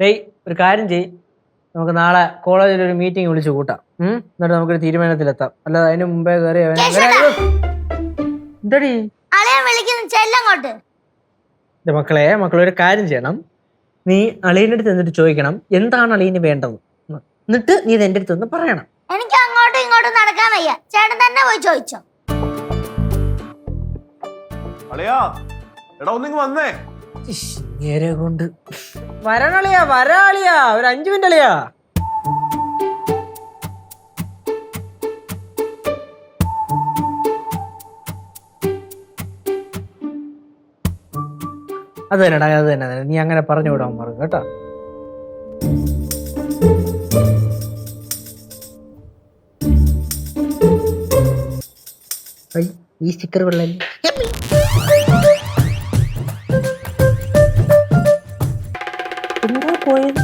ഡേയ് ഒരു കാര്യം ചെയ്, നമുക്ക് നാളെ കോളേജിൽ ഒരു മീറ്റിംഗ് വിളിച്ചു കൂട്ടാം. എന്നിട്ട് നമുക്കൊരു തീരുമാനത്തിലെത്താം. അല്ലാതെ അതിന് മുമ്പേ കയറി എന്തടി മക്കളൊരു കാര്യം ചെയ്യണം. നീ അളിയൻ്റെ അടുത്ത് എന്നിട്ട് ചോദിക്കണം എന്താണ് അളിയന് വേണ്ടത്. എന്നിട്ട് നീ ഇത് എൻ്റെ അടുത്ത് ഒന്ന് പറയണം. എനിക്ക് അങ്ങോട്ടും ഇങ്ങോട്ടും നടക്കാൻ വയ്യ, ചേട്ടൻ തന്നെ പോയി ചോദിച്ചോ. അളിയാ എടാ ഒന്നിങ്ങ് വന്നേ. കൊണ്ട് വരണളിയാ വരാളിയാ, ഒരു 5 മിനിറ്റ് അളിയാ. അത് തന്നെടാ, അത് തന്നെ. നീ അങ്ങനെ പറഞ്ഞു വിടാൻ പറഞ്ഞു കേട്ടോ. ഈ സ്റ്റിക്കർ കൊള്ളല്ലേ. എന്താ പോയത്?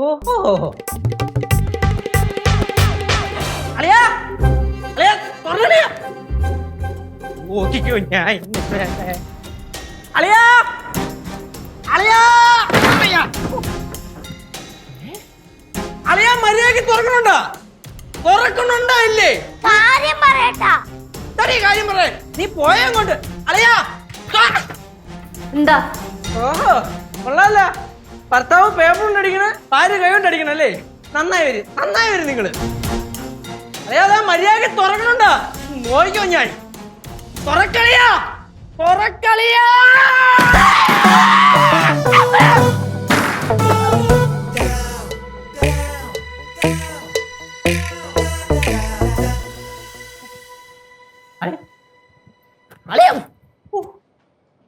ഓഹോ അളിയാ അളിയാ പറഞ്ഞളിയാ ഓടിക്കോ ഞാൻ അളിയാ അളിയാ അളിയാ അളിയാ മര്യാദക്ക് തുറക്കണുണ്ടോ ഇല്ലേ? കാര്യം പറയട്ടാ. കാര്യം പറ. നീ പോയങ്ങോട്ട് അളിയാ. എന്താ? ഓഹോ കൊള്ളാല്ല. ഭർത്താവ് പേപ്പർ കൊണ്ട് അടിക്കണ, ഭാര്യ കൈ കൊണ്ട് അടിക്കണല്ലേ. നന്നായി വരും നിങ്ങള്. അളിയാ മര്യാദക്ക് തുറക്കണുണ്ടോ? നോക്കിക്കോ ഞാൻ. തുറക്കളിയാ.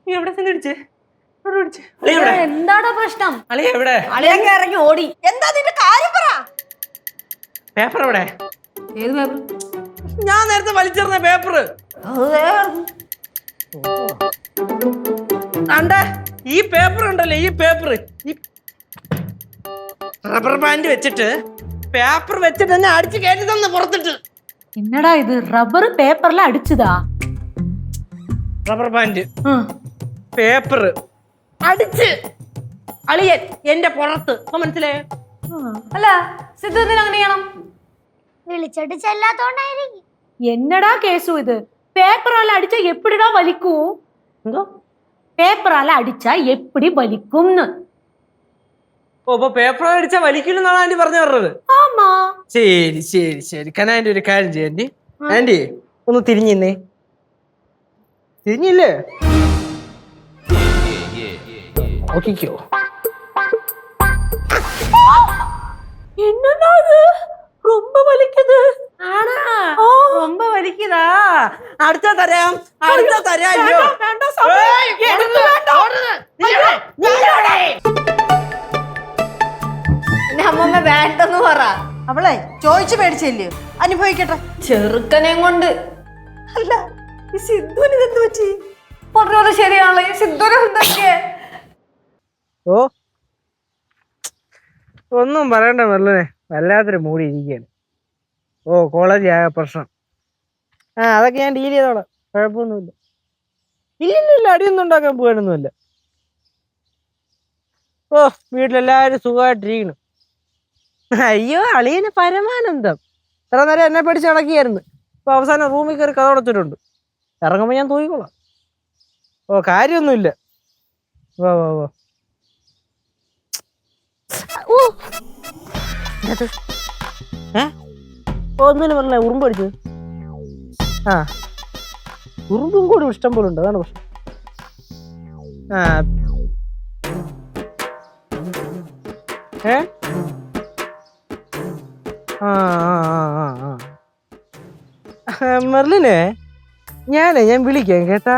നീ എവിടെ ചെന്നിടിച്ചേ? എന്താടാ പ്രശ്നം? അളിയ എവിടെ? അളിയൊക്കെ ഇറങ്ങി ഓടി. എന്താ നിന്റെ കാര്യം പറ. പേപ്പർ എവിടെ? ഏത് പേപ്പർ? ഞാൻ നേരത്തെ വലിച്ചെറിഞ്ഞ പേപ്പർ. ഈ പേപ്പർ ഉണ്ടല്ലോ, ഈ പേപ്പർ റബ്ബർ ബാൻഡ് വെച്ചിട്ട് പേപ്പർ വെച്ചിട്ട് എന്നെ അടിച്ച് കയറ്റി തന്നെ പുറത്തിട്ട്. என்னடா இது ரப்பர் பேப்பர்ல அடிச்சுதா? റബ്ബർ ബാൻഡ് പേപ്പർ അടിച്ച് അളിയൻ എന്റെ പുറത്ത്. മനസ്സിലായോ? അല്ല സിദ്ധു എന്തിനാ അങ്ങനെ ചെയ്യണം? വിളിച്ചിട്ട് ചെല്ലാത്തോണ്ടായിരിക്കും. என்னடா கேசு இது? பேப்பரால அடிச்சா எப்படிடா வலிக்கும்? എന്തോ பேப்பரால அடிச்சா எப்படி வலிக்கும்னு. ഓ അപ്പൊ പേപ്പർ അടിച്ചാ വലിക്കില്ലെന്നാണ് ആന്റി പറഞ്ഞു പറഞ്ഞത്. ஆமா. ശരി കനാൻറ്റി ഒരു കാര്യം ചെയ്യ. ആന്റി ഒന്ന് തിരിഞ്ഞിന്നേ. തിരിഞ്ഞില്ലേ? ഓക്കിക്കോ. என்னடா இது? ரொம்ப வலிக்குது. ആണാ ரொம்ப വലിക്കതാ. അടുത്ത തരാം. അമ്മമ്മ വേണ്ടെന്ന് പറ. അവളെ ചോദിച്ചു മേടിച്ചില്ലേ, അനുഭവിക്കട്ടെ. ചെറുക്കനെയും കൊണ്ട്. അല്ല ഈ സിദ്ധുവിന് ഇതെന്ത് പറ്റി? പറഞ്ഞത് ശരിയാണല്ലോ, ഈ സിദ്ധുനെ ഉണ്ടാക്കിയേ. ഓ ഒന്നും പറയണ്ട മെല്ലനെ, വല്ലാത്തൊരു മൂടി ഇരിക്കുകയാണ്. ഓ കോളേജ് ആയ പ്രശ്നം. അതൊക്കെ ഞാൻ ഡീൽ ചെയ്തോളാം, കുഴപ്പമൊന്നുമില്ല. ഇല്ല അടിയൊന്നും ഉണ്ടാക്കാൻ പോകാനൊന്നുമില്ല. ഓ വീട്ടിലെല്ലാവരും സുഖമായിട്ടിരിക്കുന്നു. അയ്യോ അളിയന് പരമാനന്ദം. ഇത്ര നേരം എന്നെ പഠിച്ച് നടക്കിയായിരുന്നു. ഇപ്പൊ അവസാനം റൂമിൽ കയറി കഥ അടച്ചിട്ടുണ്ട്. ഇറങ്ങുമ്പോ ഞാൻ തൂങ്ങിക്കോളാം. ഓ കാര്യമൊന്നുമില്ല. വാ ഒന്നിനും പറഞ്ഞ ഉറുമ്പ് അടിച്ചത്. ഉറുമ്പും കൂടി ഇഷ്ടം പോലെ ഉണ്ട്, അതാണ് പ്രശ്നം. മെർലിനെ ഞാൻ വിളിക്കാം കേട്ടാ.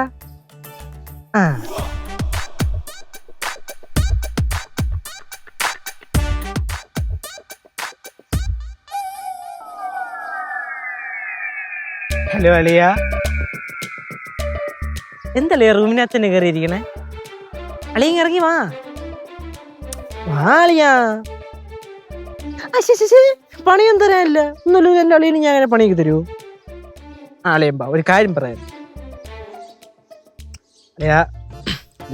ഹലോ അളിയ, എന്തല്ലേ റൂമിനകത്ത് തന്നെ കയറിയിരിക്കണേ? അളിയ ഇറങ്ങി വാ. ആളിയാ പണിയൊന്നും തരാനില്ല ഒന്നുമില്ല. എന്റെ അളിയന് ഞാൻ അങ്ങനെ പണിയൊക്കെ തരൂ? ആളിയമ്പാ ഒരു കാര്യം പറയാം. അളിയാ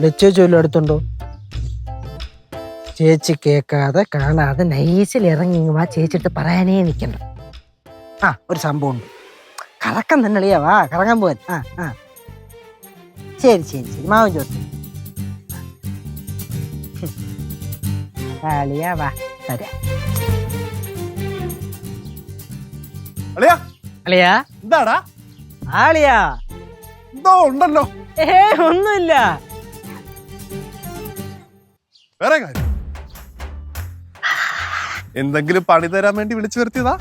ലച്ചേച്ചി വല്ലതും അടുത്തുണ്ടോ? ചേച്ചി കേൾക്കാതെ കാണാതെ നൈസിൽ ഇറങ്ങി വാ, ചേച്ചിട്ട് പറയാനേ നിൽക്കണ്ട. ആ ഒരു സംഭവം ഉണ്ട്, കറക്കം തന്നെ അളിയാ, വാ കറങ്ങാൻ പോവാൻ. ആ ആ ശരി ശരി ശരി മാവൻ ചോദിച്ചു. അളിയാ വാ തരാ. അളിയാ അളിയാ എന്താടാ? ആളിയാ എന്തോ ഉണ്ടല്ലോ. ഒന്നുമില്ല. വേറെ കാര്യം എന്തെങ്കിലും പണി തരാൻ വേണ്ടി വിളിച്ചു വരുത്തിയതാ?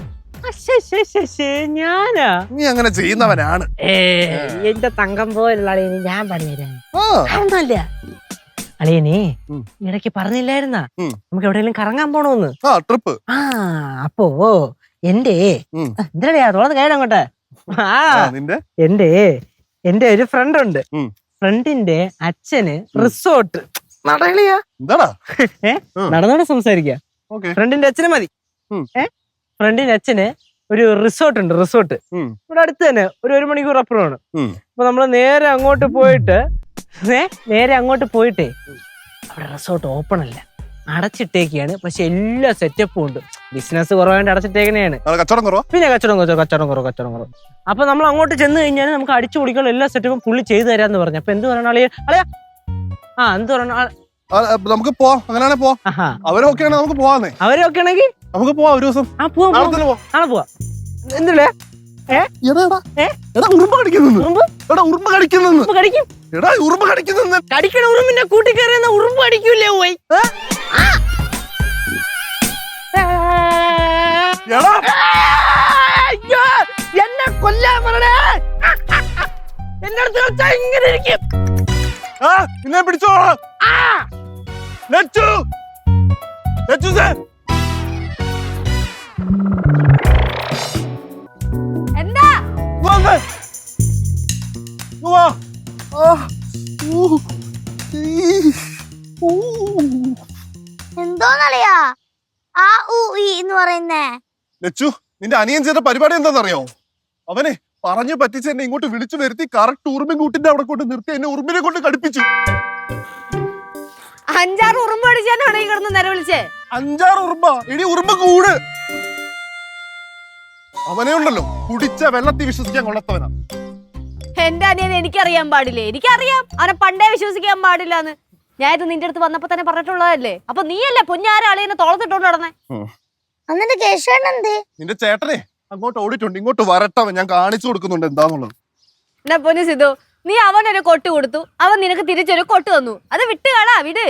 ഞാനാ? നീ അങ്ങനെ ചെയ്യുന്നവനാണ്. എന്റെ തങ്കം പോലുള്ള അളിയന് ഞാൻ പണി തരാൻ ആ, ഒന്നുമില്ല. അളിയനെ ഉം. ഇടയ്ക്ക് പറഞ്ഞില്ലായിരുന്നാ ഉം. നമുക്ക് എവിടെയെങ്കിലും കറങ്ങാൻ പോണോന്ന്? ആ ട്രിപ്പ്. ആ അപ്പോ എന്റെ ഉം. എന്തിനാ തോന്നുന്നത് കേടാ അങ്ങോട്ടെ. ആ നിന്റെ എന്റെ ഒരു ഫ്രണ്ട് ഉണ്ട്. ഉം. ഫ്രണ്ടിന്റെ അച്ഛന് റിസോർട്ട് നടകളിയാ. എന്താടാ? നടന്നോടെ സംസാരിക്ക. ഓക്കെ. ഫ്രണ്ടിന്റെ അച്ഛന് മതി. ഉം. ഫ്രണ്ടിന്റെ അച്ഛന് ഒരു റിസോർട്ട് ഉണ്ട്. റിസോർട്ട് ഉം. ഇവിടെ അടുത്ത് തന്നെ, ഒരു മണിക്കൂർ അപ്പുറമാണ്. ഉം. അപ്പൊ നമ്മള് നേരെ അങ്ങോട്ട് പോയിട്ടേ അവിടെ റിസോർട്ട് ഓപ്പൺ അല്ല, അടച്ചിട്ടേക്കാണ്. പക്ഷെ എല്ലാ സെറ്റപ്പും ഉണ്ട്. ബിസിനസ് കുറവായിട്ട് അടച്ചിട്ടേക്കണെയാണ്. കച്ചവടം കുറവാ. പിന്നെ കച്ചവടം കുറവ്. അപ്പൊ നമ്മൾ അങ്ങോട്ട് ചെന്ന് കഴിഞ്ഞാൽ നമുക്ക് അടിച്ചു പൊളിക്കാനുള്ള എല്ലാ സെറ്റപ്പും പുള്ളി ചെയ്തു തരാന്ന് പറഞ്ഞു. അപ്പൊ എന്ത് പറയണ അളിയാ? എന്ത് പറയണ? നമുക്ക് പോവാം. അങ്ങനെയാണെ പോവാം. അവരൊക്കെ ആണെങ്കിൽ നമുക്ക് പോവാന്നേ. അവരൊക്കെ ആണെങ്കിൽ നമുക്ക് പോവാം ഒരു ദിവസം. നാളെ തന്നെ പോവാം. നാളെ പോവാ. എന്തില്ലേ ഉറുമ്പ് കടിക്കുന്നു. കടിക്കും? എടാ ഉറുമ്പ് കടിക്കുന്നു. കടിക്കണ ഉറുമ്പിന്റെ കൂട്ടിക്കറിയുന്ന ഉറുമ്പ് കടിക്കൂലേ പോയി? എടാ എന്നെ കൊല്ലാൻ പറഞ്ഞേ. എന്റെ അടുത്ത് കളിച്ചാ ഇങ്ങനെ ഇരിക്കും. നിന്നെ പിടിച്ചോ. ലച്ചു സർ. എന്താ വന്നേ. വാ. എന്തോന്നളിയാ ആ ഊ ഈ എന്ന് പറയുന്നേ? ലച്ചു, നിന്റെ അനിയൻ ചെയ്ത പരിപാടി എന്താണെന്നറിയോ? അവനെ പറഞ്ഞു പറ്റിച്ച് എന്നെ ഇങ്ങോട്ട് വിളിച്ചു വരുത്തി കറക്റ്റ് ഉറുമ്പിൻ കൂട്ടിന്റെ അവിടെ കൊണ്ട് നിർത്തി എന്നെ ഉറുമ്പിനെ കൊണ്ട് കടിപ്പിച്ചു. 5-6 ഉറുമ്പ് അടിച്ചാനാണ് ഈ കിടന്ന് നിലവിളിച്ചേ. 5-6 ഉറുമ്പാ? ഇനി ഉറുമ്പ് കൂട്. അവനെ ഉണ്ടല്ലോ കുടിച്ച വെള്ളത്തിൽ വിശ്വസിക്കാൻ കൊള്ളത്തവനാ. എന്റെ അനിയനെ എനിക്കറിയാൻ പാടില്ലേ? എനിക്കറിയാം അവനെ പണ്ടേ വിശ്വസിക്കാൻ പാടില്ലാന്ന്. ഞാൻ ഇത് നിന്റെ അടുത്ത് വന്നപ്പോ തന്നെ പറഞ്ഞിട്ടുള്ളതല്ലേ. അപ്പൊ നീയല്ലേ പൊന്നാര അളിയനെ തോളത്തിട്ടോണ്ട് നടന്നേ. എന്നിട്ട് കേശവൻ എന്തേ? നിന്റെ ചേട്ടനെ അങ്ങോട്ട് ഓടിട്ടുണ്ട്, ഇങ്ങോട്ട് വരട്ടവൻ. ഞാൻ കാണിച്ചു കൊടുക്കുന്നുണ്ട് എന്താന്നുള്ളത്. എന്നാ പൊന്നു സിധു, നീ അവനൊരു കൊട്ട് കൊടുത്തു, അവൻ നിനക്ക് തിരിച്ചൊരു കൊട്ട് തന്നു. അത് വിട്ടുകളാ വിട്.